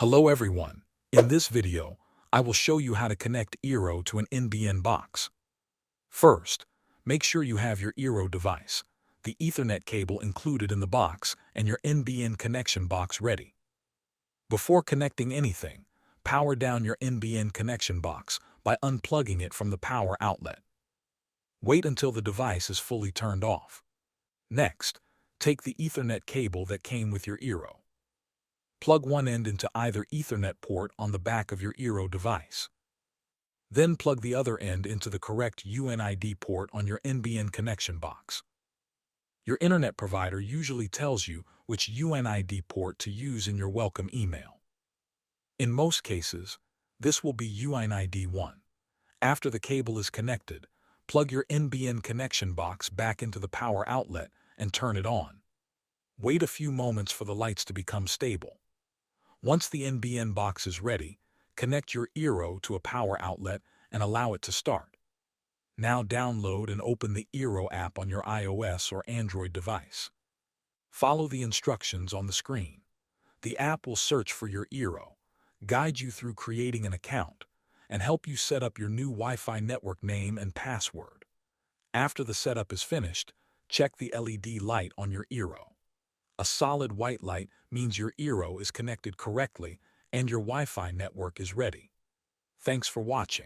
Hello everyone. In this video, I will show you how to connect Eero to an NBN box. First, make sure you have your Eero device, the Ethernet cable included in the box, and your NBN connection box ready. Before connecting anything, power down your NBN connection box by unplugging it from the power outlet. Wait until the device is fully turned off. Next, take the Ethernet cable that came with your Eero. Plug one end into either Ethernet port on the back of your Eero device. Then plug the other end into the correct UNID port on your NBN connection box. Your internet provider usually tells you which UNID port to use in your welcome email. In most cases, this will be UNID 1. After the cable is connected, plug your NBN connection box back into the power outlet and turn it on. Wait a few moments for the lights to become stable. Once the NBN box is ready, connect your Eero to a power outlet and allow it to start. Now download and open the Eero app on your iOS or Android device. Follow the instructions on the screen. The app will search for your Eero, guide you through creating an account, and help you set up your new Wi-Fi network name and password. After the setup is finished, check the LED light on your Eero. A solid white light means your Eero is connected correctly and your Wi-Fi network is ready. Thanks for watching.